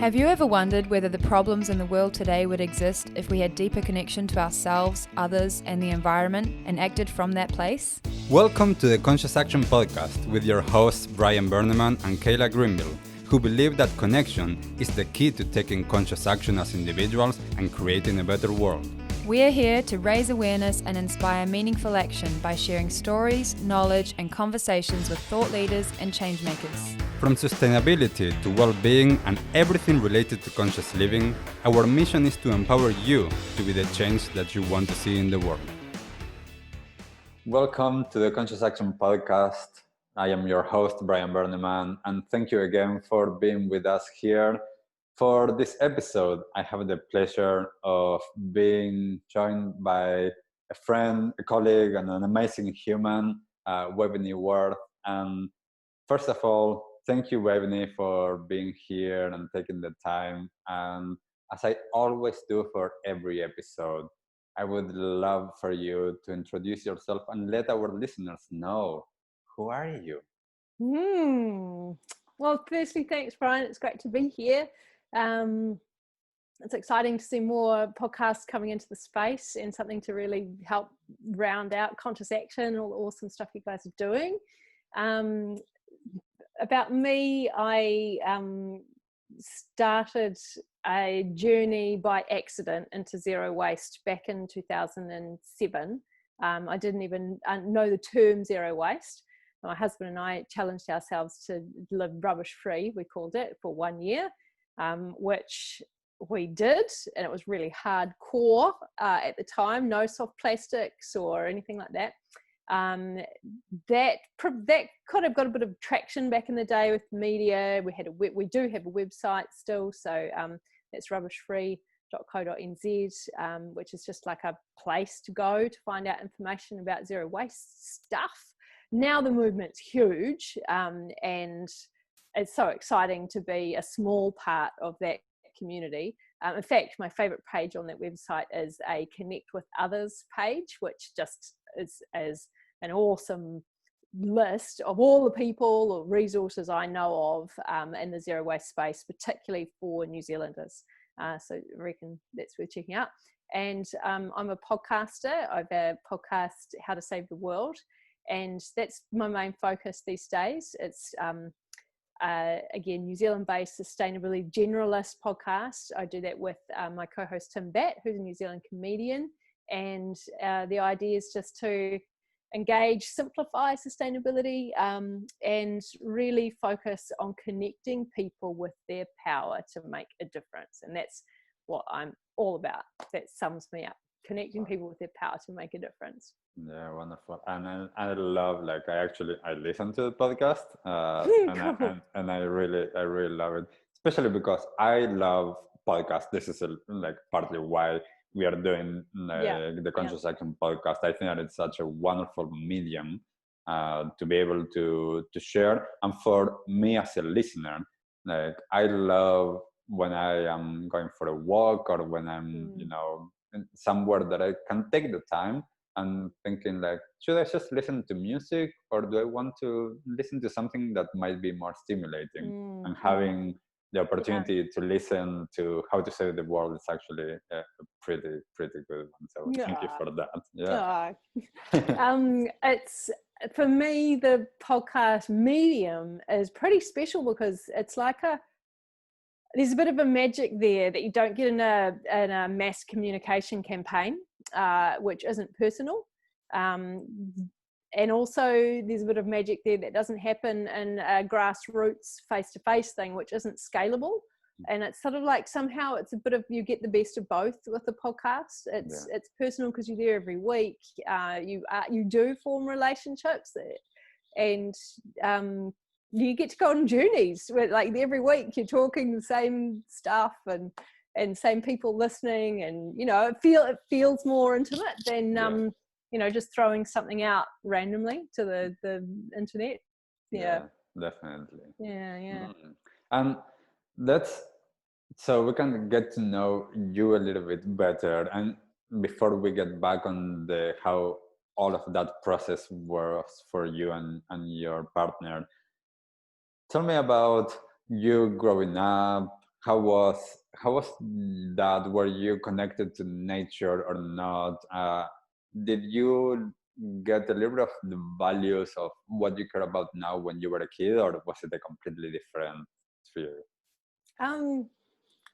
Have you ever wondered whether the problems in the world today would exist if we had deeper connection to ourselves, others, and the environment and acted from that place? Welcome to the Conscious Action Podcast with your hosts Brian Berneman and Kayla Greenville, who believe that connection is the key to taking conscious action as individuals and creating a better world. We're here to raise awareness and inspire meaningful action by sharing stories, knowledge, and conversations with thought leaders and change makers. From sustainability to well-being and everything related to conscious living, our mission is to empower you to be the change that you want to see in the world. Welcome to the Conscious Action Podcast. I am your host, Brian Berneman, and thank you again for being with us here. For this episode, I have the pleasure of being joined by a friend, a colleague, and an amazing human, Waveney Warth. And first of all, thank you, Waveney, for being here and taking the time. And as I always do for every episode, I would love for you to introduce yourself and let our listeners know, who are you? Well, firstly, thanks, Brian. It's great to be here. It's exciting to see more podcasts coming into the space and something to really help round out conscious action, all the awesome stuff you guys are doing. About me, I started a journey by accident into zero waste back in 2007. I didn't even know the term zero waste. My husband and I challenged ourselves to live rubbish free, we called it, for 1 year, which we did, and it was really hardcore at the time. No soft plastics or anything like that. That kind of got a bit of traction back in the day with media. We do have a website still, so it's rubbishfree.co.nz, which is just like a place to go to find out information about zero waste stuff. Now the movement's huge, and it's so exciting to be a small part of that community. In fact, my favorite page on that website is a Connect with Others page, which just is an awesome list of all the people or resources I know of in the zero waste space, particularly for New Zealanders. So I reckon that's worth checking out. And I'm a podcaster. I have a podcast, How to Save the World, and that's my main focus these days. It's again, New Zealand-based sustainability generalist podcast. I do that with my co-host Tim Batt, who's a New Zealand comedian, and the idea is just to engage, simplify sustainability, and really focus on connecting people with their power to make a difference. And that's what I'm all about. That sums me up. Connecting people with their power to make a difference. Yeah, wonderful. And I love, like, I listen to the podcast, and I really love it, especially because I love podcasts. This is partly why we are doing the Conscious Action Podcast. I think that it's such a wonderful medium to be able to share. And for me as a listener, like, I love when I am going for a walk or when I'm, somewhere that I can take the time and thinking, like, should I just listen to music, or do I want to listen to something that might be more stimulating? And having the opportunity to listen to How to Save the World is actually a pretty good one. So thank you for that. It's, for me, the podcast medium is pretty special because it's like there's a bit of a magic there that you don't get in a mass communication campaign, which isn't personal. And also there's a bit of magic there that doesn't happen in a grassroots face-to-face thing, which isn't scalable. And it's sort of like, somehow it's a bit of, you get the best of both with the podcast. It's personal because you're there every week. You do form relationships, and you get to go on journeys where, like, every week you're talking the same stuff and same people listening, and it feels more intimate than just throwing something out randomly to the internet. Definitely. And And so we can get to know you a little bit better, and before we get back on how all of that process works for you and your partner, tell me about you growing up, how was that? Were you connected to nature or not? Did you get a little bit of the values of what you care about now when you were a kid, or was it a completely different sphere?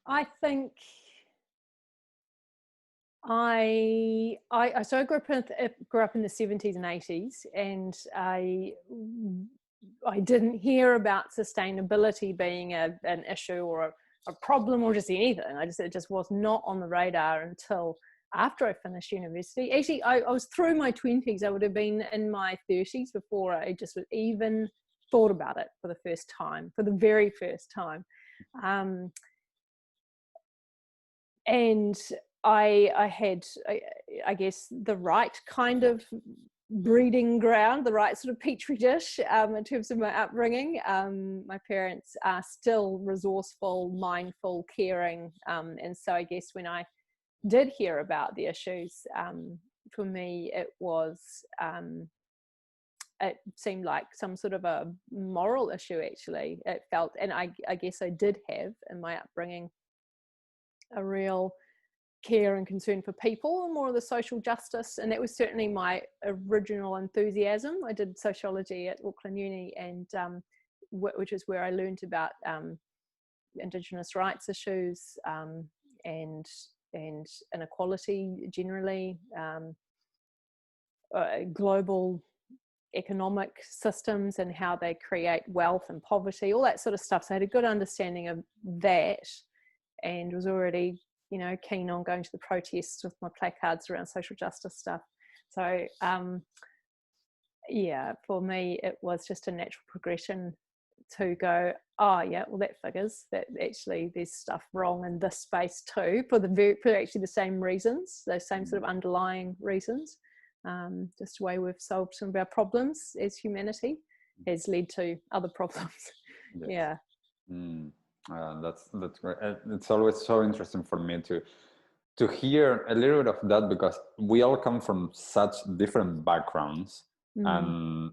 I think so I grew up in the 70s and 80s, and I didn't hear about sustainability being an issue or a problem or just anything. It just was not on the radar until after I finished university. Actually, I was through my 20s. I would have been in my 30s before I just even thought about it for the very first time. And I had, I guess, the right kind of breeding ground, the right sort of petri dish in terms of my upbringing. My parents are still resourceful, mindful, caring. And so I guess when I did hear about the issues, for me, it seemed like some sort of a moral issue, actually. It felt, and I guess I did have in my upbringing a real care and concern for people, and more of the social justice, and that was certainly my original enthusiasm. I did sociology at Auckland Uni, and which is where I learned about Indigenous rights issues and inequality generally, global economic systems and how they create wealth and poverty, all that sort of stuff. So I had a good understanding of that, and was already, keen on going to the protests with my placards around social justice stuff. So for me, it was just a natural progression to go, oh yeah, well that figures, that actually there's stuff wrong in this space too, for actually the same reasons, those same sort of underlying reasons. Just the way we've solved some of our problems as humanity has led to other problems. Yes. That's great. It's always so interesting for me to hear a little bit of that, because we all come from such different backgrounds, and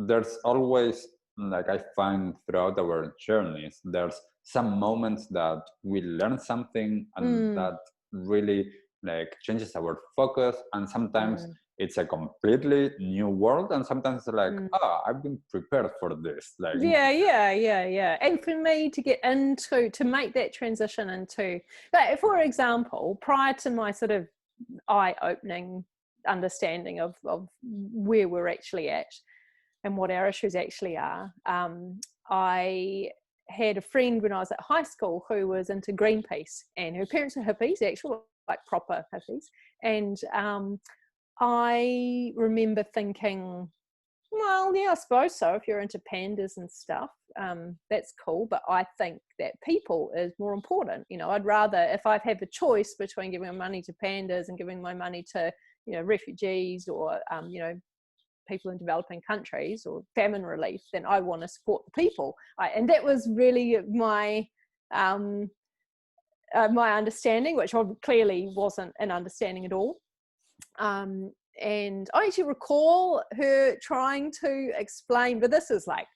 there's always, like, I find throughout our journeys, there's some moments that we learn something and that really like changes our focus, and sometimes it's a completely new world, and sometimes it's like, I've been prepared for this. Like, yeah. And for me to get into, to make that transition into, like, for example, prior to my sort of eye-opening understanding of where we're actually at and what our issues actually are, I had a friend when I was at high school who was into Greenpeace, and her parents are hippies, actually, like proper hippies. And I remember thinking, well, yeah, I suppose so. If you're into pandas and stuff, that's cool. But I think that people is more important. I'd rather, if I'd have the choice between giving my money to pandas and giving my money to, refugees or, people in developing countries or famine relief, then I want to support the people. And that was really my my understanding, which clearly wasn't an understanding at all. And I actually recall her trying to explain, but this is like,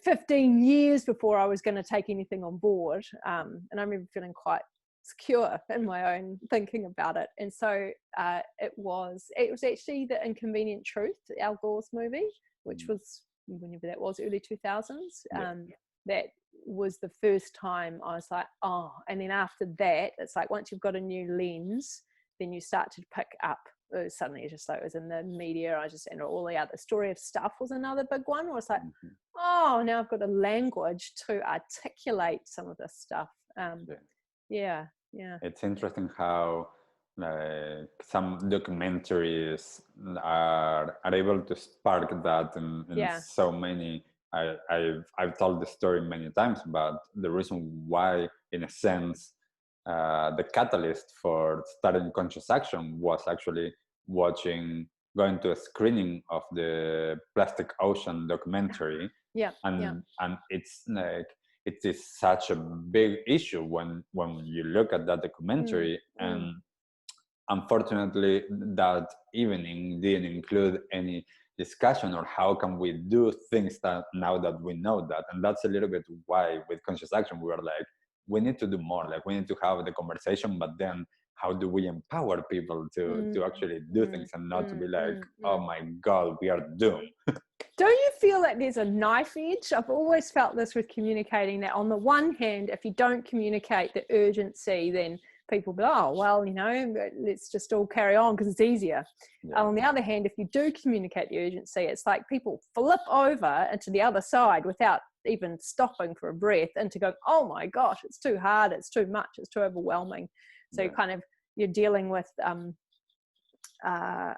15 years before I was going to take anything on board. And I remember feeling quite secure in my own thinking about it. And so it was actually The Inconvenient Truth, Al Gore's movie, which was, whenever that was, early 2000s. That was the first time I was like, oh. And then after that, it's like, once you've got a new lens, then you start to pick up. Suddenly it's just like, it was in the media, and all the other Story of Stuff was another big one where it's like, oh, now I've got a language to articulate some of this stuff. It's interesting how some documentaries are able to spark that in so many. I've told the story many times, but the reason why, in a sense, the catalyst for starting Conscious Action was actually going to a screening of the Plastic Ocean documentary. And it's like, it is such a big issue when you look at that documentary. And unfortunately, that evening didn't include any discussion or how can we do things that now that we know that. And that's a little bit why with Conscious Action we were like, we need to do more. Like we need to have the conversation, but then how do we empower people to actually do things and not to be like, oh my God, we are doomed. Don't you feel like there's a knife edge? I've always felt this with communicating, that on the one hand, if you don't communicate the urgency, then people be, oh, well, you know, let's just all carry on because it's easier. Yeah. On the other hand, if you do communicate the urgency, it's like people flip over into the other side without even stopping for a breath, and to go, oh my gosh, it's too hard, it's too much, it's too overwhelming. So you're dealing with a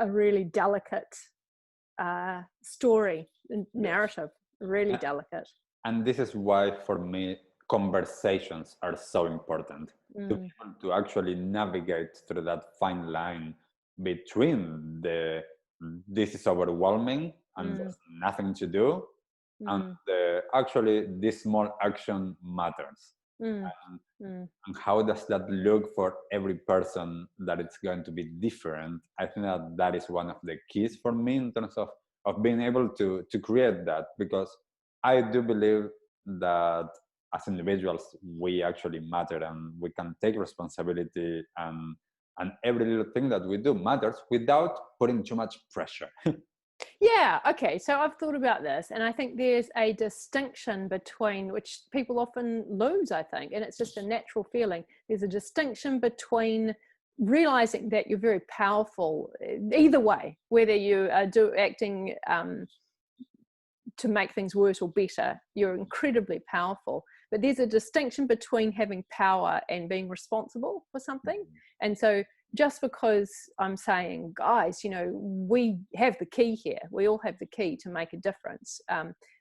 really delicate story and narrative, really delicate. And this is why, for me, conversations are so important, to be able to actually navigate through that fine line between this is overwhelming and there's nothing to do, and actually this small action matters. And how does that look for every person, that it's going to be different. I think that is one of the keys for me in terms of being able to create that, because I do believe that as individuals we actually matter, and we can take responsibility, and every little thing that we do matters without putting too much pressure. Yeah, okay, so I've thought about this, and I think there's a distinction between, which people often lose, I think, and it's just a natural feeling. There's a distinction between realizing that you're very powerful either way, whether you are acting to make things worse or better, you're incredibly powerful. But there's a distinction between having power and being responsible for something. And so just because I'm saying, guys, you know, we have the key here, we all have the key to make a difference,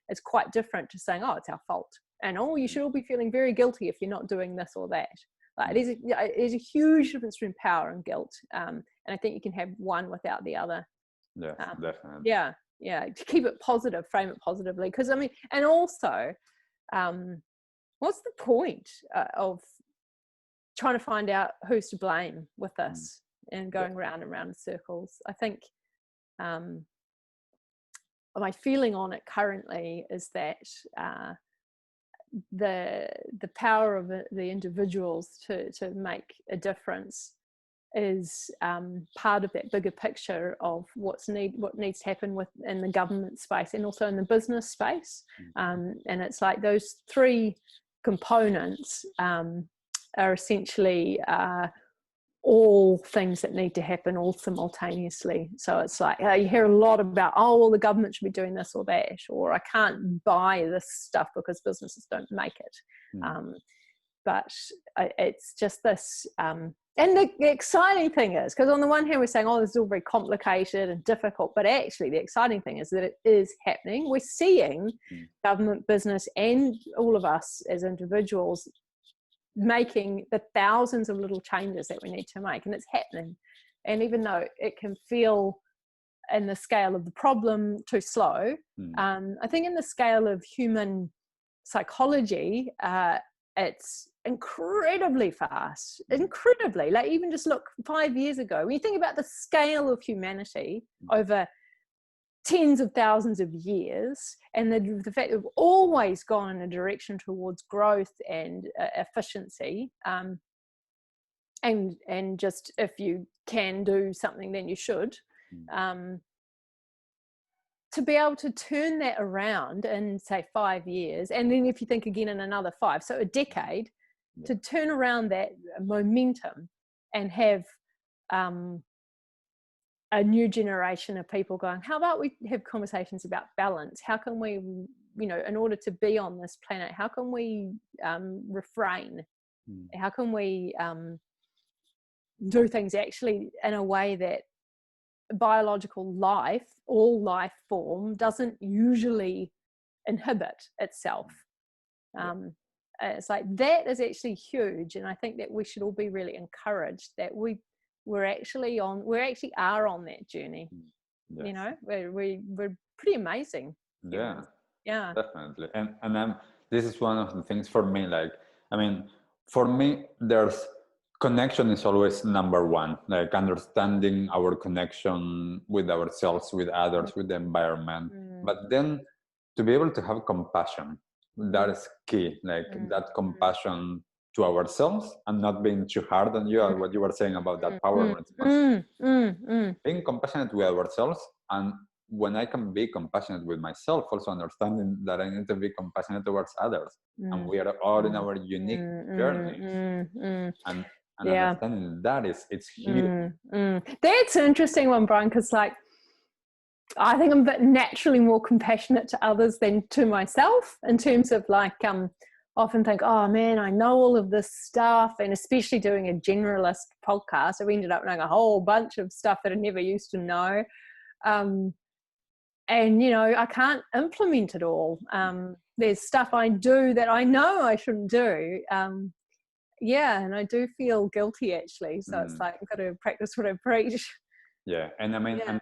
it's quite different to saying, oh, it's our fault, and oh, you should all be feeling very guilty if you're not doing this or that. Like, it is a huge difference between power and guilt, and I think you can have one without the other. Yes, definitely. Yeah, to keep it positive, frame it positively, because I mean, and also what's the point of trying to find out who's to blame with this and going round and round in circles? I think my feeling on it currently is that the power of the individuals to make a difference is part of that bigger picture of what needs to happen in the government space and also in the business space. And it's like those three components are essentially all things that need to happen all simultaneously. So it's like you hear a lot about, oh, well, the government should be doing this or that, or I can't buy this stuff because businesses don't make it. But it's just this, and the exciting thing is, because on the one hand we're saying, oh, this is all very complicated and difficult, but actually the exciting thing is that it is happening. We're seeing government, business, and all of us as individuals making the thousands of little changes that we need to make, and it's happening. And even though it can feel in the scale of the problem too slow, I think in the scale of human psychology, it's incredibly fast, incredibly. Like, even just look 5 years ago, when you think about the scale of humanity over tens of thousands of years, and the fact that we've always gone in a direction towards growth and efficiency, and just, if you can do something, then you should, to be able to turn that around in, say, 5 years, and then if you think again in another 5, so a decade, to turn around that momentum and have a new generation of people going, how about we have conversations about balance? How can we, you know, in order to be on this planet, how can we refrain? How can we do things actually in a way that biological life, all life form, doesn't usually inhibit itself? It's like, that is actually huge, and I think that we should all be really encouraged that we actually are on that journey. You know, we're pretty amazing. Yeah, definitely. And this is one of the things for me, like, I mean, for me, there's connection is always number one, like understanding our connection with ourselves, with others, with the environment, but then to be able to have compassion, that is key, like that compassion to ourselves and not being too hard on you, what you were saying about that power response. Being compassionate with ourselves, and when I can be compassionate with myself, also understanding that I need to be compassionate towards others, and we are all in our unique journeys, and understanding that it's huge. That's an interesting one, Brian, because like I think I'm a bit naturally more compassionate to others than to myself, in terms of like often think, oh man, I know all of this stuff, and especially doing a generalist podcast, I've ended up knowing a whole bunch of stuff that I never used to know, and you know, I can't implement it all. There's stuff I do that I know I shouldn't do, and I do feel guilty actually, so it's like I've got to practice what I preach. Yeah, and I mean, and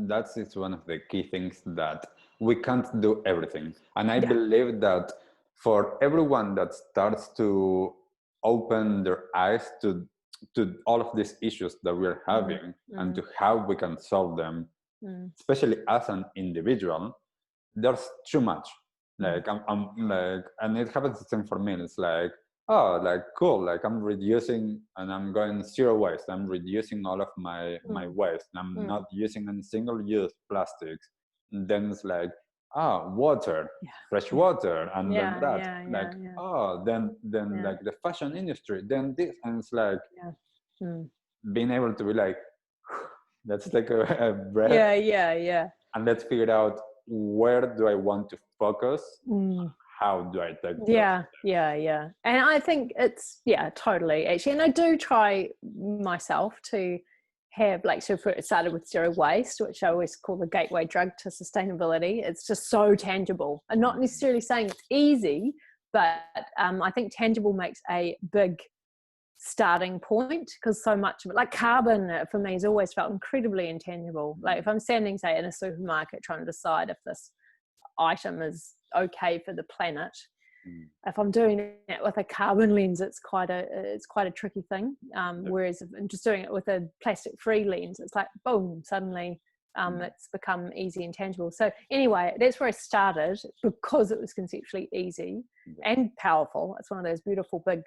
that's it's one of the key things, that we can't do everything. And I believe that for everyone that starts to open their eyes to all of these issues that we're having and to how we can solve them, especially as an individual, there's too much. Like I'm like, and it happens the same for me. It's like, oh, like cool, like I'm reducing and I'm going zero waste. I'm reducing all of my waste. I'm not using any single-use plastics. And then it's like, water, fresh water, and then that, then like the fashion industry, then this, and it's like being able to be like, let's take a breath. And let's figure out, where do I want to focus? How do I take and I think it's totally actually, and I do try myself to have, like, so it started with zero waste, which I always call the gateway drug to sustainability. It's just so tangible. I'm not necessarily saying it's easy, but I think tangible makes a big starting point, because so much of it, like carbon for me, has always felt incredibly intangible. Like if I'm standing, say, in a supermarket trying to decide if this item is okay for the planet, if I'm doing it with a carbon lens, it's quite a tricky thing, whereas if I'm just doing it with a plastic free lens, it's like boom, suddenly it's become easy and tangible. So anyway, that's where I started, because it was conceptually easy and powerful. It's one of those beautiful big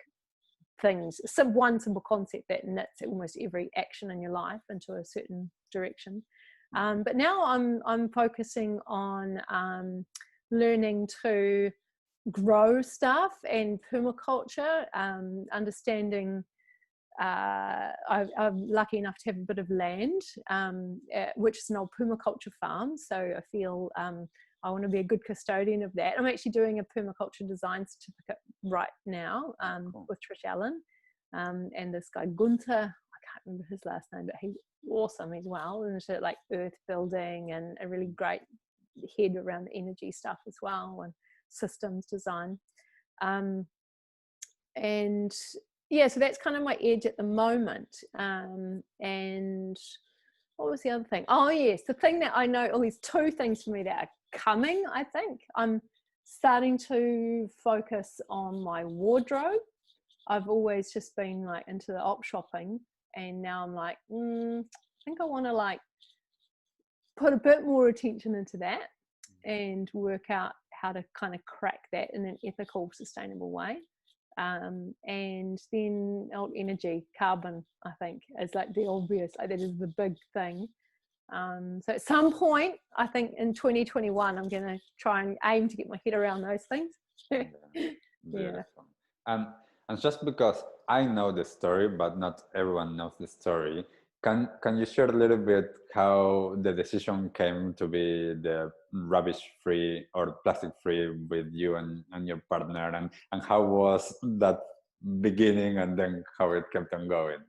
things, one simple concept that knits almost every action in your life into a certain direction. But now I'm focusing on learning to grow stuff and permaculture, understanding. I'm lucky enough to have a bit of land, which is an old permaculture farm. So I feel I want to be a good custodian of that. I'm actually doing a permaculture design certificate right now with Trish Allen and this guy Gunther. I can't remember his last name, but he's awesome as well, and it's like earth building and a really great head around the energy stuff as well, and systems design. And so that's kind of my edge at the moment. And what was the other thing? Oh yes, the thing that I know, at least two things for me that are coming. I think I'm starting to focus on my wardrobe. I've always just been like into the op shopping, and now I'm like, I think I want to like put a bit more attention into that and work out how to kind of crack that in an ethical, sustainable way. And then energy, carbon, I think, is like the obvious, like that is the big thing. So at some point, I think in 2021, I'm going to try and aim to get my head around those things. And just because I know the story, but not everyone knows the story, can you share a little bit how the decision came to be the rubbish-free or plastic-free with you and your partner, and how was that beginning, and then how it kept on going?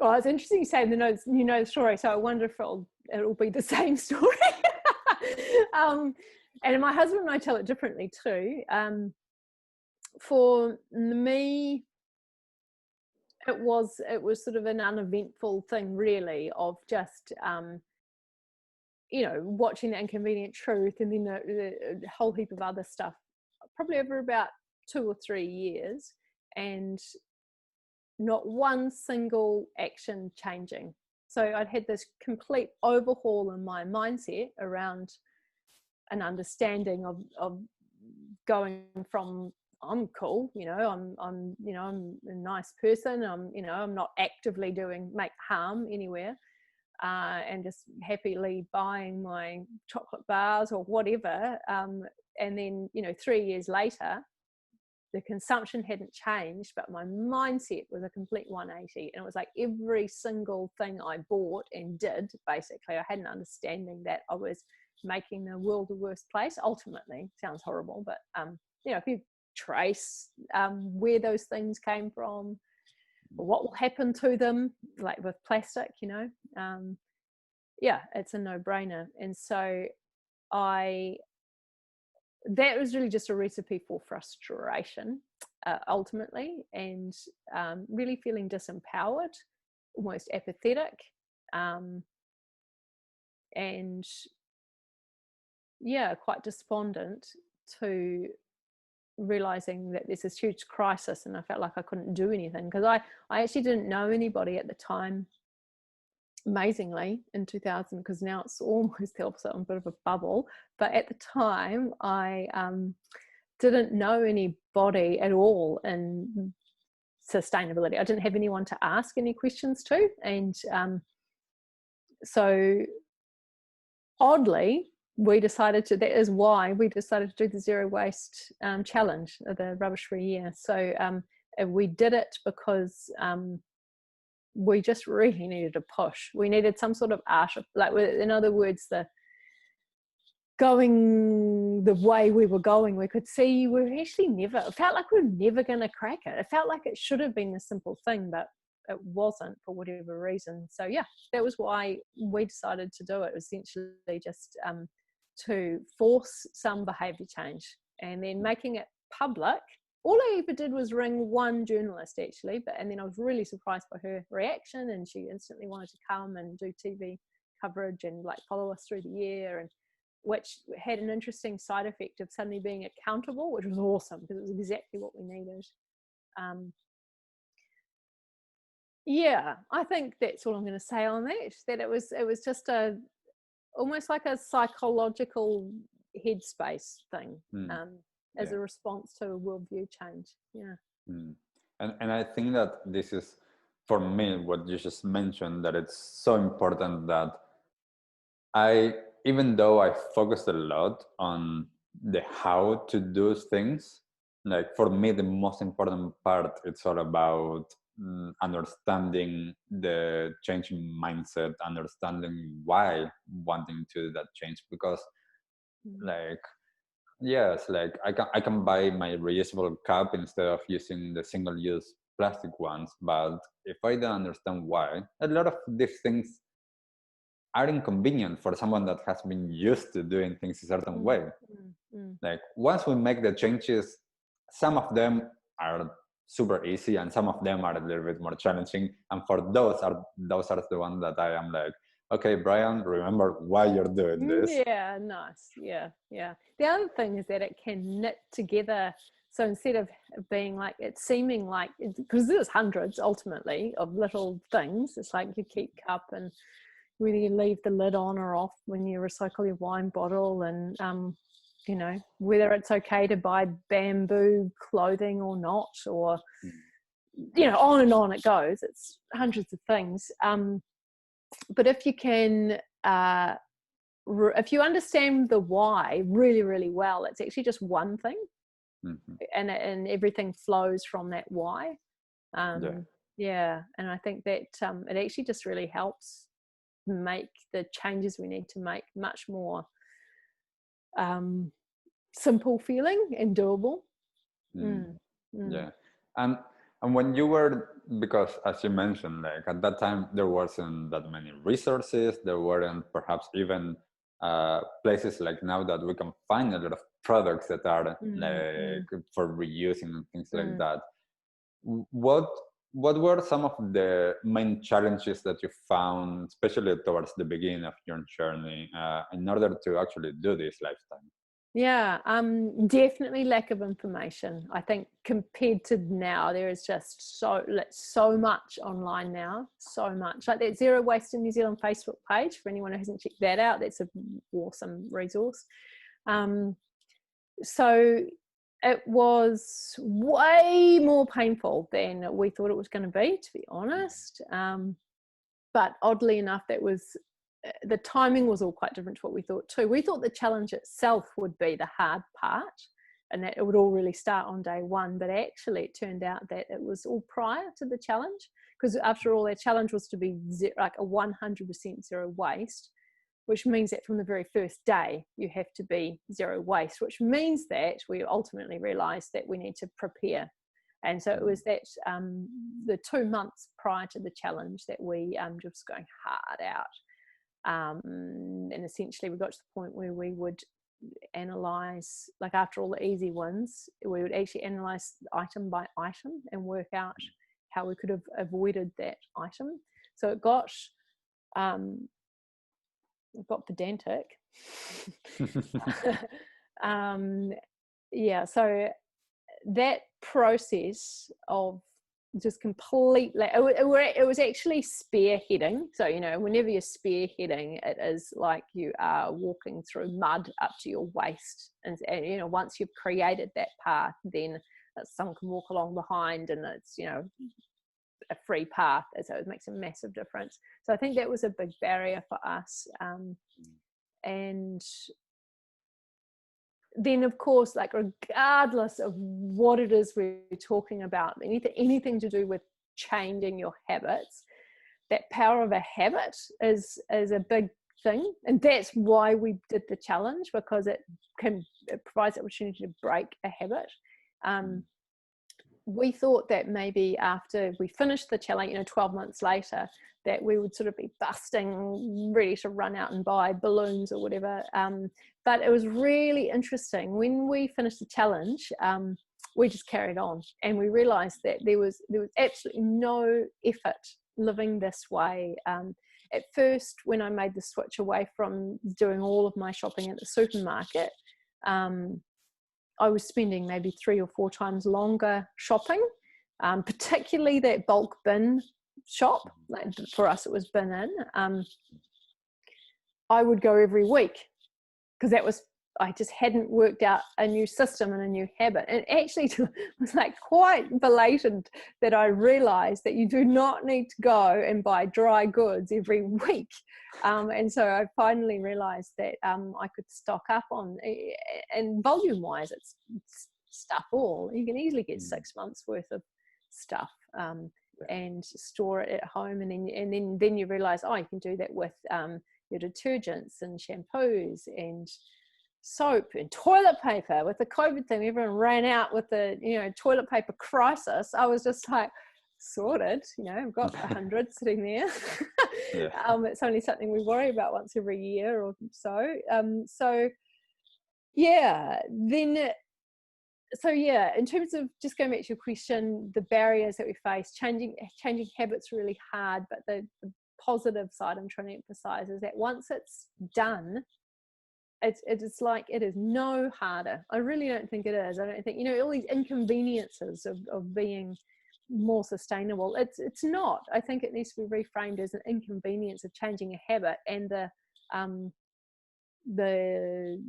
Well, it's interesting you say you know the story, so I wonder if it'll be the same story. And my husband and I tell it differently too. For me, it was sort of an uneventful thing, really, of just watching The Inconvenient Truth, and then a whole heap of other stuff, probably over about 2 or 3 years, and not one single action changing. So I'd had this complete overhaul in my mindset around an understanding of going from I'm cool, I'm a nice person, I'm not actively make harm anywhere, and just happily buying my chocolate bars or whatever, and then 3 years later the consumption hadn't changed, but my mindset was a complete 180, and it was like every single thing I bought and did, basically I had an understanding that I was making the world a worse place. Ultimately, sounds horrible, but if you trace where those things came from, or what will happen to them, like with plastic, it's a no-brainer. And so that was really just a recipe for frustration, ultimately, and really feeling disempowered, almost apathetic, and quite despondent, to realizing that there's this huge crisis, and I felt like I couldn't do anything, because I actually didn't know anybody at the time, amazingly, in 2000, because now it's almost the opposite. I'm a bit of a bubble, but at the time I didn't know anybody at all in sustainability. I didn't have anyone to ask any questions to, and so oddly that is why we decided to do the zero waste challenge, the rubbish free year. So we did it because we just really needed a push. We needed some sort of in other words, going the way we were going, we could see it felt like we were never going to crack it. It felt like it should have been a simple thing, but it wasn't, for whatever reason. So that was why we decided to do it, essentially just to force some behavior change, and then making it public. All I ever did was ring one journalist, actually, and then I was really surprised by her reaction, and she instantly wanted to come and do TV coverage and follow us through the year, and which had an interesting side effect of suddenly being accountable, which was awesome, because it was exactly what we needed. I think that's all I'm going to say on that it was just almost like a psychological headspace thing, as a response to a worldview change. And I think that this is, for me, what you just mentioned, that it's so important that even though I focused a lot on the how to do things, like for me, the most important part, it's all about understanding the change in mindset, understanding why wanting to do that change, because I can buy my reusable cup instead of using the single-use plastic ones, but if I don't understand why, a lot of these things are inconvenient for someone that has been used to doing things a certain way. Like once we make the changes, some of them are super easy and some of them are a little bit more challenging, and for those are the ones that I am like, okay, Brian, remember why you're doing this. Nice. The other thing is that it can knit together. So instead of being like, it's seeming like, because there's hundreds ultimately of little things, it's like your keep cup, and whether you leave the lid on or off when you recycle your wine bottle, and whether it's okay to buy bamboo clothing or not, or on and on it goes. It's hundreds of things. But if you can, if you understand the why really, really well, it's actually just one thing, and everything flows from that why. And I think that it actually just really helps make the changes we need to make much more simple feeling and doable. And when you were, because as you mentioned, like at that time there wasn't that many resources, there weren't perhaps even places like now that we can find a lot of products that are for reusing and things like that. What were some of the main challenges that you found, especially towards the beginning of your journey, in order to actually do this lifestyle? Definitely lack of information. I think compared to now, there is just so much online now, so much. Like that Zero Waste in New Zealand Facebook page, for anyone who hasn't checked that out, that's an awesome resource. So it was way more painful than we thought it was going to be, to be honest. But oddly enough, the timing was all quite different to what we thought too. We thought the challenge itself would be the hard part and that it would all really start on day one. But actually, it turned out that it was all prior to the challenge, because after all, our challenge was to be like a 100% zero waste, which means that from the very first day, you have to be zero waste, which means that we ultimately realized that we need to prepare. And so it was that the 2 months prior to the challenge that we just going hard out. And essentially we got to the point where we would analyze, like after all the easy ones, we would actually analyze item by item and work out how we could have avoided that item. So it got pedantic. Yeah, so that process of just completely, it was actually spearheading. So, you know, whenever you're spearheading, it is like you are walking through mud up to your waist. And you know, once you've created that path, then someone can walk along behind and it's, you know, a free path. So it makes a massive difference. So I think that was a big barrier for us. And then of course, like regardless of what it is we're talking about, anything to do with changing your habits, that power of a habit is a big thing. And that's why we did the challenge, because it provides the opportunity to break a habit. We thought that maybe after we finished the challenge, you know, 12 months later, that we would sort of be busting, ready to run out and buy balloons or whatever. But it was really interesting. When we finished the challenge, we just carried on, and we realized that there was absolutely no effort living this way. At first, when I made the switch away from doing all of my shopping at the supermarket, I was spending maybe 3 or 4 times longer shopping, particularly that bulk bin shop. Like for us, it was bin in. I would go every week because I just hadn't worked out a new system and a new habit. And actually it was like quite blatant that I realized that you do not need to go and buy dry goods every week. And so I finally realized that I could stock up on, and volume wise, it's stuff all. You can easily get 6 months worth of stuff and store it at home. And then you realize, oh, you can do that with your detergents and shampoos and soap and toilet paper. With the COVID thing, everyone ran out with the, you know, toilet paper crisis. I was just like, sorted, you know, I've got 100 sitting there. Yeah. It's only something we worry about once every year or so. So yeah, in terms of just going back to your question, the barriers that we face, changing habits really hard, but the positive side I'm trying to emphasize is that once it's done, it's like it is no harder. I really don't think it is. I don't think, you know, all these inconveniences of being more sustainable, it's not. I think it needs to be reframed as an inconvenience of changing a habit, and the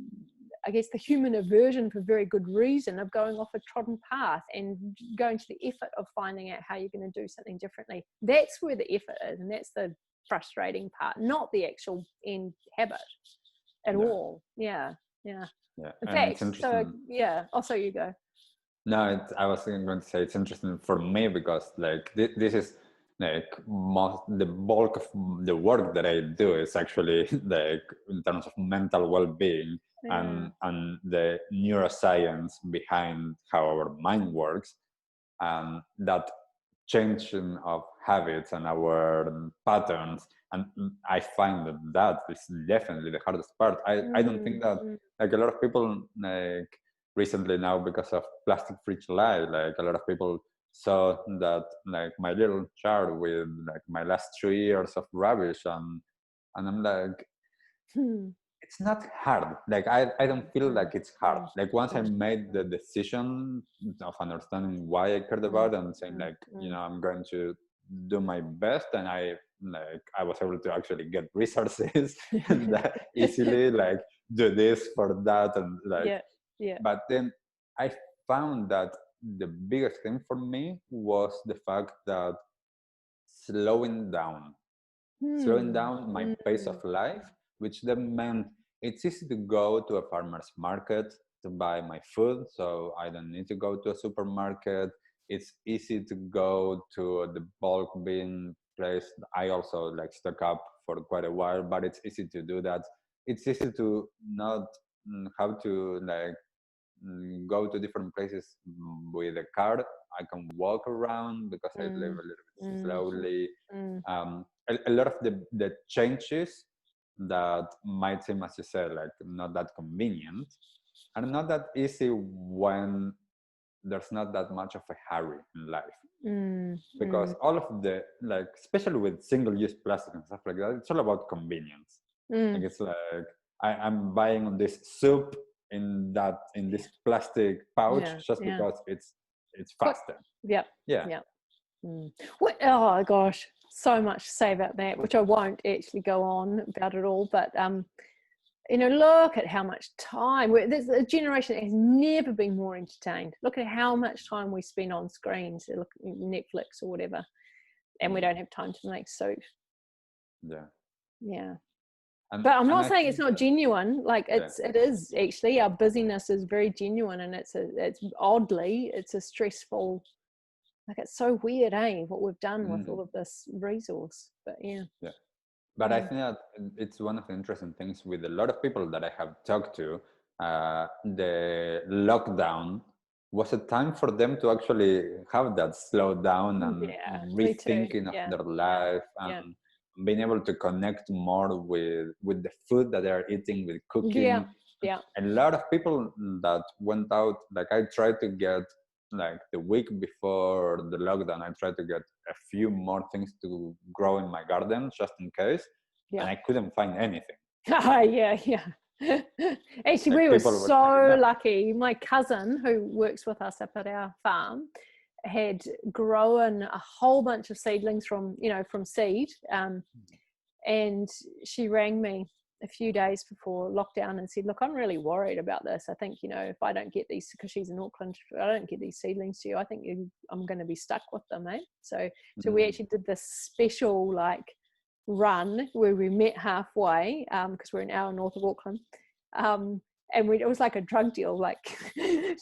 I guess the human aversion, for very good reason, of going off a trodden path and going to the effort of finding out how you're going to do something differently. That's where the effort is, and that's the frustrating part, not the actual end habit at all. Yeah. In fact, so yeah. Also, you go. No, I was going to say it's interesting for me because like this is like the bulk of the work that I do is actually like in terms of mental well-being and the neuroscience behind how our mind works, and that changing of habits and our patterns. And I find that is definitely the hardest part. I don't think that like a lot of people like recently now, because of plastic free July, like a lot of people saw that like my little chart with like my last 2 years of rubbish, and I'm like, it's not hard. Like I don't feel like it's hard. Like once I made the decision of understanding why I cared about it and saying like, you know, I'm going to do my best, and I was able to actually get resources and easily like do this for that, and like but then I found that the biggest thing for me was the fact that slowing down my pace of life, which then meant it's easy to go to a farmer's market to buy my food, so I don't need to go to a supermarket. It's easy to go to the bulk bin place. I also like stock up for quite a while, but it's easy to do that. It's easy to not have to like go to different places with a car. I can walk around because I live a little bit slowly. A lot of the changes that might seem, as you said, like not that convenient are not that easy when there's not that much of a hurry in life. Because all of the, like, especially with single-use plastic and stuff like that, it's all about convenience. Like it's like I'm buying this soup in this plastic pouch just because it's faster. Yeah. What, oh gosh, so much to say about that, which I won't actually go on about it all, but look at how much time there's a generation that has never been more entertained. Look at how much time we spend on screens, look at Netflix or whatever, and we don't have time to make soup. But I'm not saying it's not genuine. Like it is actually, our busyness is very genuine, and it's a stressful, like it's so weird, what we've done with all of this resource. But but I think that it's one of the interesting things with a lot of people that I have talked to. The lockdown was a time for them to actually have that slow down and rethinking of their life and being able to connect more with the food that they're eating, with cooking. A lot of people that went out, like I tried to get, like the week before the lockdown, I tried to get a few more things to grow in my garden just in case, and I couldn't find anything. Actually, we were so lucky. My cousin, who works with us up at our farm, had grown a whole bunch of seedlings from seed, and she rang me a few days before lockdown and said, look, I'm really worried about this. I think, if I don't get these, because she's in Auckland, if I don't get these seedlings to you, I think I'm going to be stuck with them, So we actually did this special run where we met halfway, because we're an hour north of Auckland. And it was like a drug deal. Like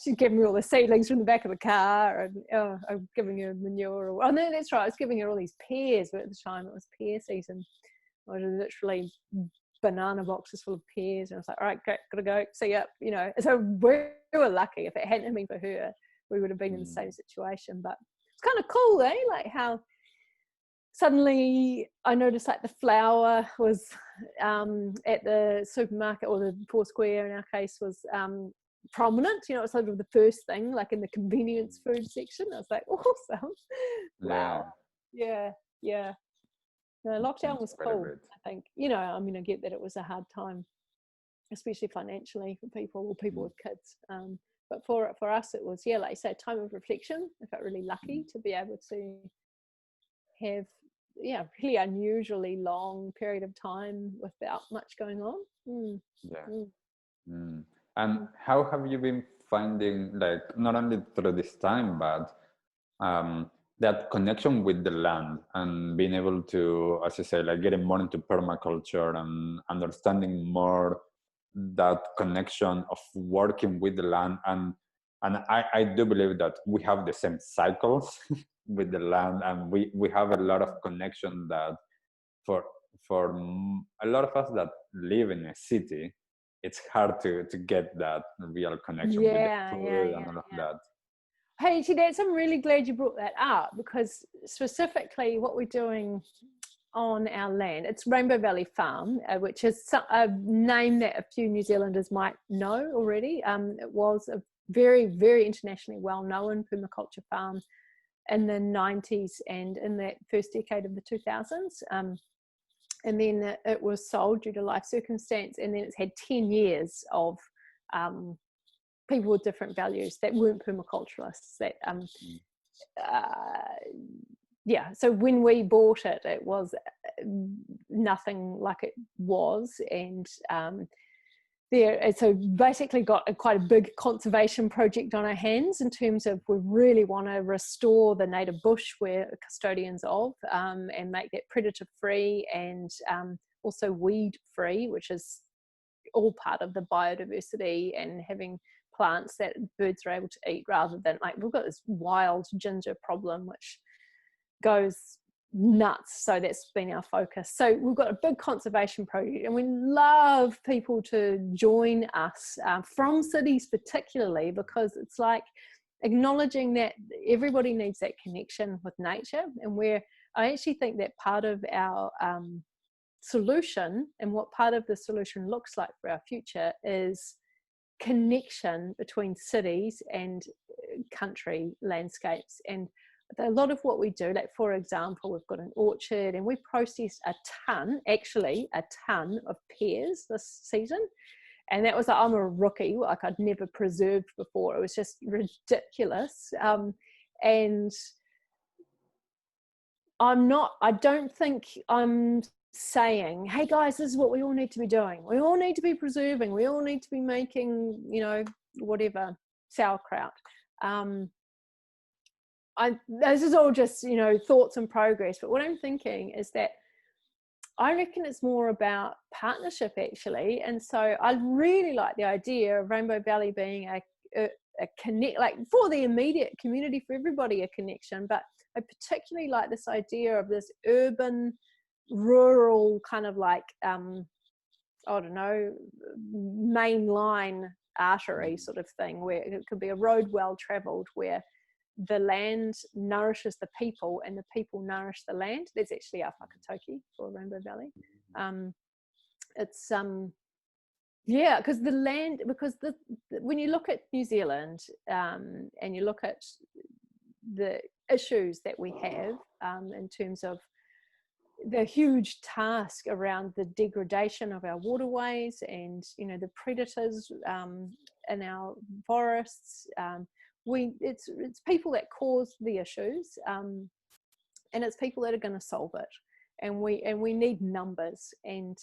she'd give me all the seedlings from the back of the car, and I'm giving her manure. Oh no, that's right. I was giving her all these pears, but at the time it was pear season. I was literally banana boxes full of pears, and I was like, all right, great, gotta go, see ya. So we were lucky. If it hadn't been for her, we would have been in the same situation. But it's kind of cool, like how suddenly I noticed the flour was at the supermarket, or the Four Square in our case, was prominent. It's sort of the first thing, like in the convenience food section. I was like, awesome. Wow. Yeah. The lockdown was cool, I think. I get that it was a hard time, especially financially for people with kids. But for us, it was, like you say, a time of reflection. I felt really lucky to be able to have, really unusually long period of time without much going on. And how have you been finding, like, not only through this time, but that connection with the land, and being able to, as you say, like getting more into permaculture and understanding more that connection of working with the land, and I do believe that we have the same cycles with the land, and we have a lot of connection that for a lot of us that live in a city, it's hard to get that real connection with the food and all of that. Hey, Chidetz, I'm really glad you brought that up, because specifically what we're doing on our land, it's Rainbow Valley Farm, which is a name that a few New Zealanders might know already. It was a very, very internationally well-known permaculture farm in the 90s and in that first decade of the 2000s. And then it was sold due to life circumstance, and then it's had 10 years of people with different values that weren't permaculturalists. That so when we bought it, it was nothing like it was, and so basically got quite a big conservation project on our hands in terms of we really want to restore the native bush we're custodians of, and make that predator free and also weed free, which is all part of the biodiversity, and having plants that birds are able to eat, rather than like we've got this wild ginger problem which goes nuts. So that's been our focus. So we've got a big conservation project, and we love people to join us from cities particularly, because it's like acknowledging that everybody needs that connection with nature. And where I actually think that part of our solution, and what part of the solution looks like for our future, is connection between cities and country landscapes. And a lot of what we do, like for example, we've got an orchard and we processed a ton of pears this season. And that was like, I'm a rookie, like I'd never preserved before. It was just ridiculous. And I don't think I'm saying, hey guys, this is what we all need to be doing. We all need to be preserving. We all need to be making, whatever, sauerkraut. This is all just, thoughts and progress. But what I'm thinking is that I reckon it's more about partnership actually. And so I really like the idea of Rainbow Valley being a connect, like for the immediate community, for everybody, a connection. But I particularly like this idea of this urban, rural kind of like, I don't know, mainline artery sort of thing, where it could be a road well traveled, where the land nourishes the people and the people nourish the land. That's actually our whakatauki for Rainbow Valley. It's because when you look at New Zealand and you look at the issues that we have in terms of the huge task around the degradation of our waterways and the predators in our forests, it's people that cause the issues, and it's people that are going to solve it, and we need numbers, and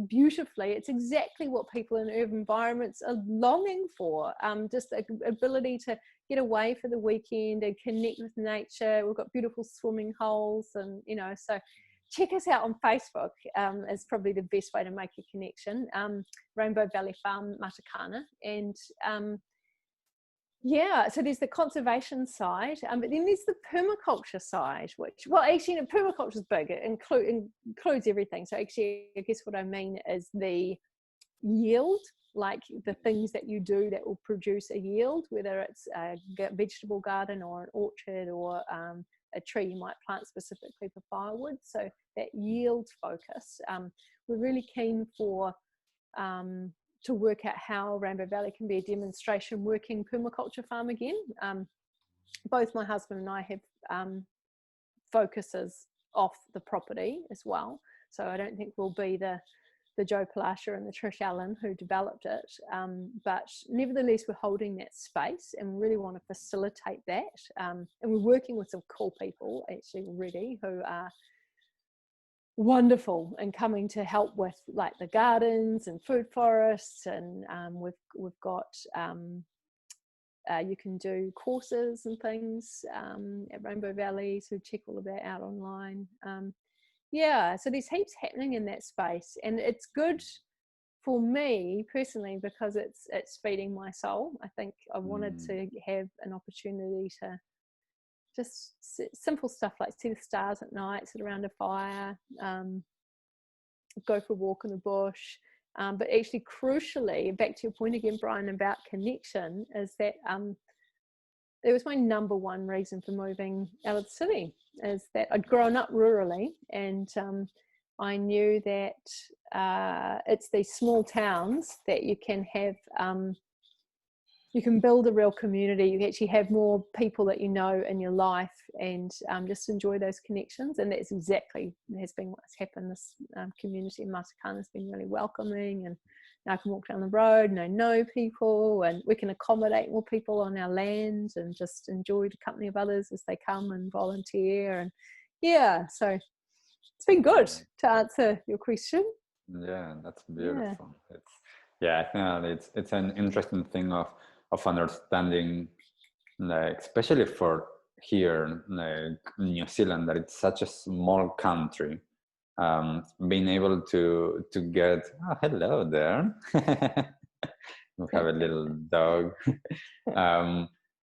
beautifully it's exactly what people in urban environments are longing for, just the ability to get away for the weekend and connect with nature. We've got beautiful swimming holes, and so check us out on Facebook, is probably the best way to make a connection. Rainbow Valley Farm Matakana. And so there's the conservation side, but then there's the permaculture side, which, well, actually, permaculture is big. It includes everything. So actually, I guess what I mean is the yield, like the things that you do that will produce a yield, whether it's a vegetable garden or an orchard or a tree you might plant specifically for firewood. So that yield focus, we're really keen for to work out how Rainbow Valley can be a demonstration working permaculture farm again. Both my husband and I have focuses off the property as well. So I don't think we'll be the Joe Palasha and the Trish Allen who developed it. But nevertheless, we're holding that space and we really want to facilitate that. And we're working with some cool people actually already who are wonderful and coming to help with like the gardens and food forests, and we've got you can do courses and things at Rainbow Valley, so check all of that out online. So there's heaps happening in that space, and it's good for me personally because it's feeding my soul. I think I wanted to have an opportunity to just simple stuff like see the stars at night, sit around a fire, go for a walk in the bush. But actually, crucially, back to your point again, Brian, about connection, is that it was my number one reason for moving out of the city, is that I'd grown up rurally, and I knew that it's these small towns that you can have you can build a real community. You actually have more people that you know in your life, and just enjoy those connections. And that's exactly has been what's happened. This community in Matakana has been really welcoming, and now I can walk down the road and I know people, and we can accommodate more people on our land and just enjoy the company of others as they come and volunteer. And so it's been good to answer your question. Yeah, that's beautiful. Yeah, I think it's an interesting thing of understanding, like especially for here, like New Zealand, that it's such a small country. Being able to get, oh, hello there. We have a little dog. um,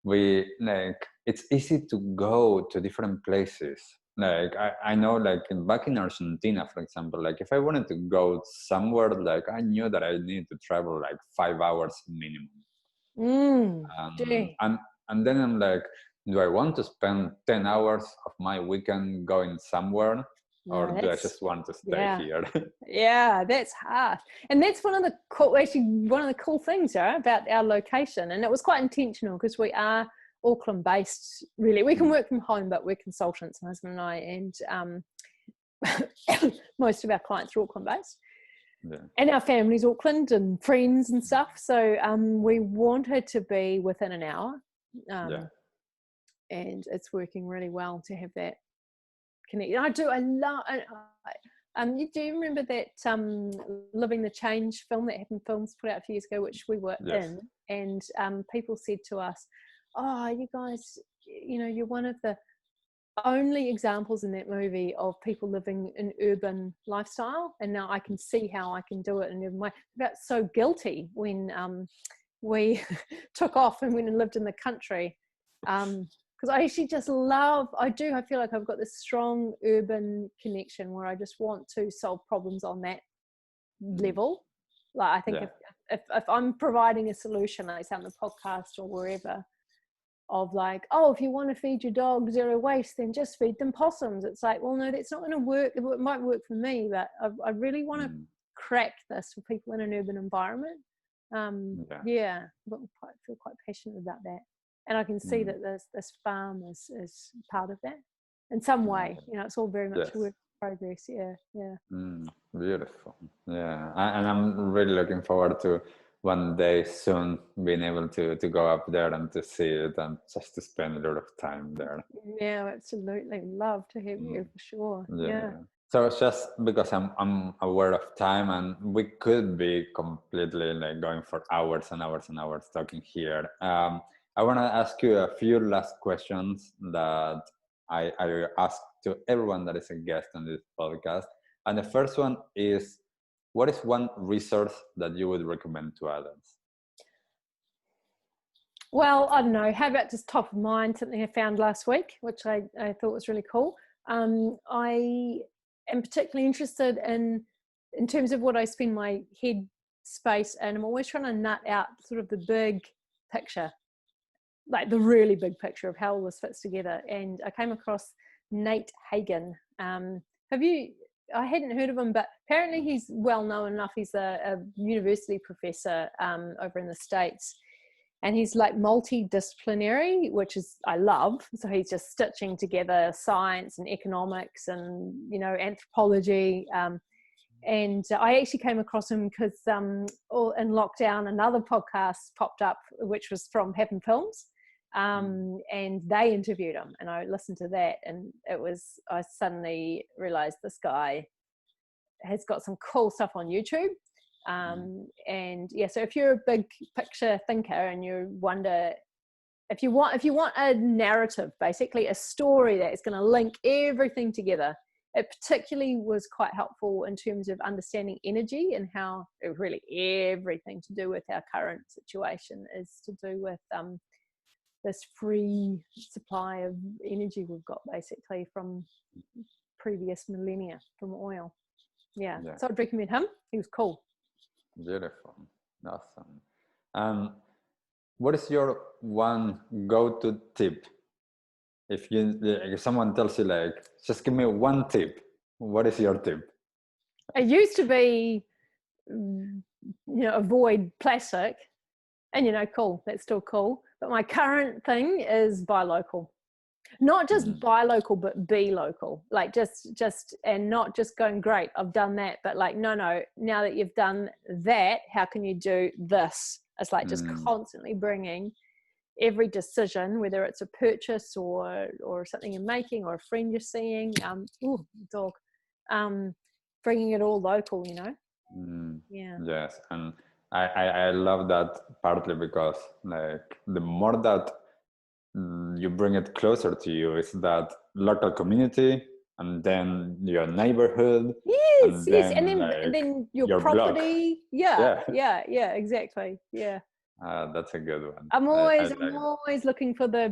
we like it's easy to go to different places. Like I know, like back in Argentina, for example, like if I wanted to go somewhere, like I knew that I needed to travel like 5 hours minimum. Gee. And then I'm like, do I want to spend 10 hours of my weekend going somewhere, or No, do I just want to stay yeah. here? Yeah, that's hard. And that's one of the cool things, yeah, about our location. And it was quite intentional because we are Auckland based, really. We can work from home, but we're consultants, my husband and I, and most of our clients are Auckland based. Yeah. And our family's Auckland and friends and stuff. So we wanted to be within an hour. Yeah. And it's working really well to have that connection. I love. You do remember that Living the Change film that Happen Films put out a few years ago, which we were Yes. in, and people said to us, "Oh, you guys, you're one of the only examples in that movie of people living an urban lifestyle, and now I can see how I can do it in an urban way." I felt so guilty when we took off and went and lived in the country. Because I actually just I feel like I've got this strong urban connection where I just want to solve problems on that level. Like I think if I'm providing a solution, like say on the podcast or wherever, of like, oh, if you want to feed your dog zero waste, then just feed them possums. It's like, well, no, that's not going to work. It might work for me, but I really want to crack this for people in an urban environment. I feel quite passionate about that. And I can see that this farm is part of that in some way. It's all very much a work in progress. Beautiful. Yeah, and I'm really looking forward to one day soon being able to go up there and to see it and just to spend a lot of time there. Yeah, absolutely. Love to have you for sure. Yeah. So it's just because I'm aware of time, and we could be completely like going for hours and hours and hours talking here. I want to ask you a few last questions that I ask to everyone that is a guest on this podcast. And the first one is, what is one resource that you would recommend to others? Well, I don't know. How about just top of mind, something I found last week, which I thought was really cool. I am particularly interested in terms of what I spend my head space in. I'm always trying to nut out sort of the big picture, like the really big picture of how all this fits together. And I came across Nate Hagen. I hadn't heard of him, but apparently he's well known enough. He's a university professor over in the States. And he's like multidisciplinary, which is, I love. So he's just stitching together science and economics and, anthropology. And I actually came across him because in lockdown, another podcast popped up, which was from Happen Films. And they interviewed him, and I listened to that, and I suddenly realized this guy has got some cool stuff on YouTube. So if you're a big picture thinker and you wonder if you want a narrative, basically a story that is going to link everything together, it particularly was quite helpful in terms of understanding energy and how really everything to do with our current situation is to do with this free supply of energy we've got basically from previous millennia from oil. So I'd recommend him. He was cool. Beautiful. Awesome. What is your one go-to tip? If someone tells you like, just give me one tip, what is your tip? It used to be, avoid plastic, and cool, that's still cool. But my current thing is buy local. Not just buy local, but be local. Like just and not just going, great, I've done that, but like, no, now that you've done that, how can you do this? It's like just constantly bringing every decision, whether it's a purchase or something you're making or a friend you're seeing, bringing it all local, Yes, and I love that partly because like the more that you bring it closer to you is that local community and then your neighborhood Yes, and yes, then and like then your your blog. property. Yeah, Yeah, exactly. Yeah. that's a good one. I'm I always like I'm that. always looking for the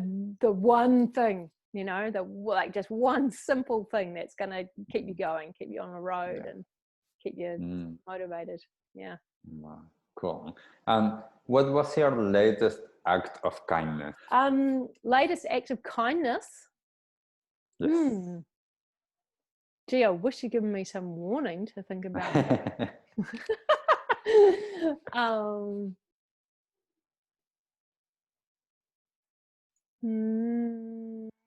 one thing, you know, the like just one simple thing that's gonna keep you going, keep you on the road, Yeah. and keep you Mm, motivated. Yeah. wow, cool. And what was your latest act of kindness? Latest act of kindness. Yes. Gee, I wish you'd given me some warning to think about that. um,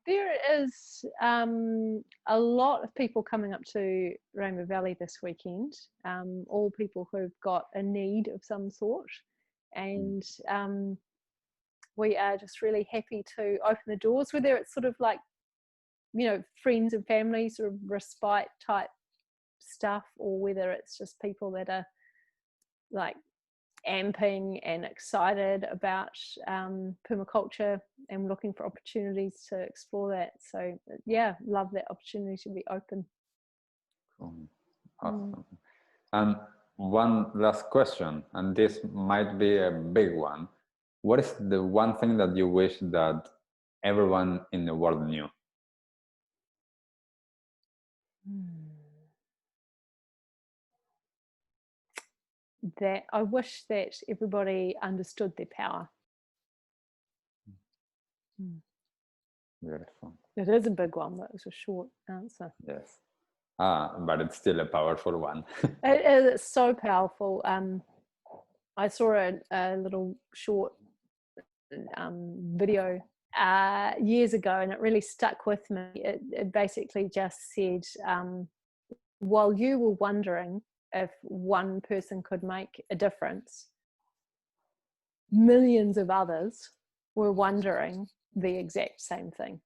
there is a lot of people coming up to Rainbow Valley this weekend, all people who've got a need of some sort. And we are just really happy to open the doors, whether it's sort of like, you know, friends and family sort of respite type stuff, or whether it's just people that are like amping and excited about permaculture and looking for opportunities to explore that. So yeah, love that opportunity to be open. Cool. Awesome. And one last question, and this might be a big one. What is the one thing that you wish that everyone in the world knew? That I wish that everybody understood their power. Beautiful. It is a big one, but it's a short answer. Yes. But it's still a powerful one. It's so powerful. I saw a little short video years ago, and it really stuck with me. It basically just said, while you were wondering if one person could make a difference, millions of others were wondering the exact same thing.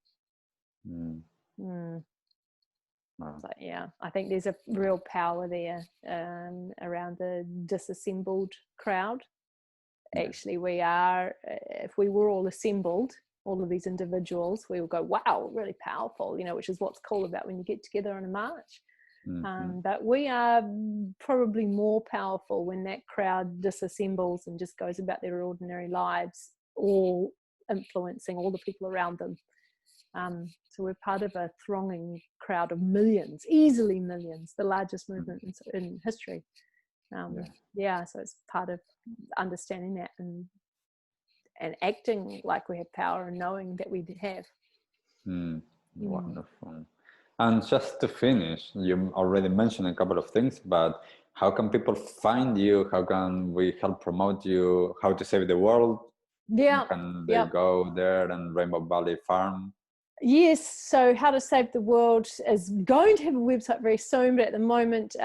Wow. So yeah, I think there's a real power there around the disassembled crowd. Actually, we are, if we were all assembled, all of these individuals, we will go, wow, really powerful, you know, which is what's cool about when you get together on a march. But we are probably more powerful when that crowd disassembles and just goes about their ordinary lives, all influencing all the people around them. So we're part of a thronging crowd of millions, easily millions, the largest movement in history. Yeah, so it's part of understanding that and acting like we have power and knowing that we have. Wonderful. And just to finish, you already mentioned a couple of things, but how can people find you? How can we help promote you? How to save the world? Yeah. Can they go there and Rainbow Valley Farm? Yes, so How to Save the World is going to have a website very soon, but at the moment,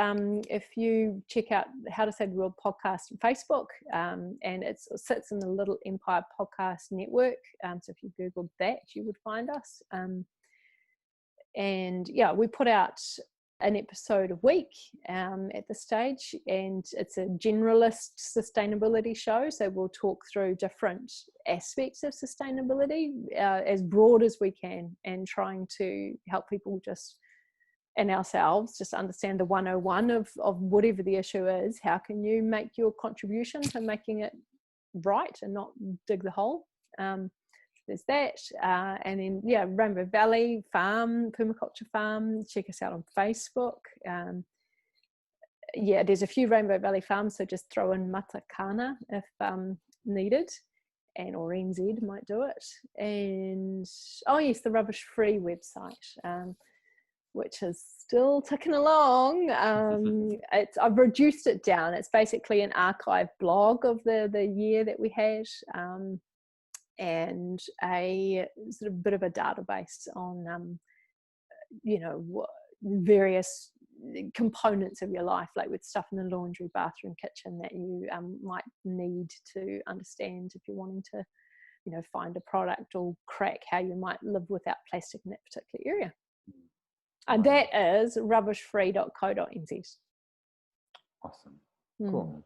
if you check out How to Save the World podcast on Facebook, and it sits in the Little Empire Podcast Network, so if you Googled that, you would find us. And yeah, we put out an episode a week at this stage, and it's a generalist sustainability show, so we'll talk through different aspects of sustainability as broad as we can, and trying to help people just, and ourselves, just understand the 101 of whatever the issue is. How can you make your contribution to making it right and not dig the hole? There's that, and then yeah, Rainbow Valley Farm, Permaculture Farm. Check us out on Facebook. Yeah, there's a few Rainbow Valley farms, so just throw in Matakana if needed, and or NZ might do it. And oh yes, the Rubbish Free website, which is still ticking along. I've reduced it down. It's basically an archive blog of the year that we had. And a sort of bit of a database on, you know, various components of your life, like with stuff in the laundry, bathroom, kitchen that you might need to understand if you're wanting to, you know, find a product or crack how you might live without plastic in that particular area. And that is rubbishfree.co.nz. Awesome. Cool.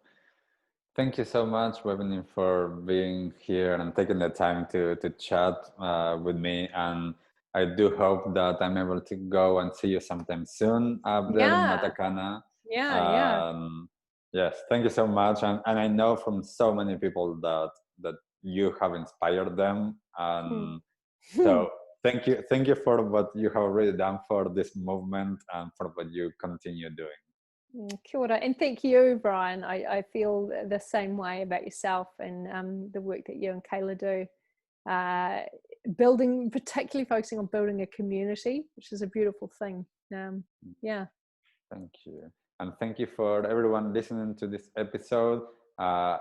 Thank you so much, Waveney, for being here and taking the time to chat with me. And I do hope that I'm able to go and see you sometime soon up there in Yeah, Matacana. yeah. Yes, thank you so much. And I know from so many people that you have inspired them. And so thank you for what you have already done for this movement and for what you continue doing. Kia ora. And thank you, Brian. I feel the same way about yourself and the work that you and Kayla do. Building, particularly focusing on building a community, which is a beautiful thing. Yeah. Thank you. And thank you for everyone listening to this episode.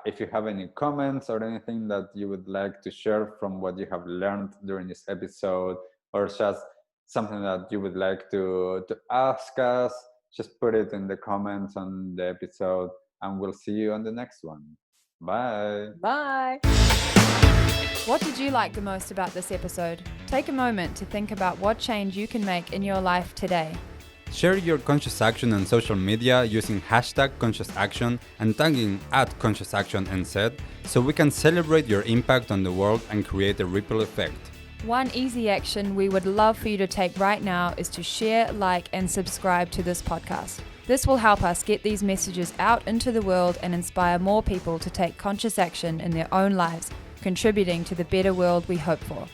If you have any comments or anything that you would like to share from what you have learned during this episode, or just something that you would like to ask us, just put it in the comments on the episode, and we'll see you on the next one. Bye. Bye. What did you like the most about this episode? Take a moment to think about what change you can make in your life today. Share your conscious action on social media using #ConsciousAction and tagging @ConsciousActionNZ so we can celebrate your impact on the world and create a ripple effect. One easy action we would love for you to take right now is to share, like, and subscribe to this podcast. This will help us get these messages out into the world and inspire more people to take conscious action in their own lives, contributing to the better world we hope for.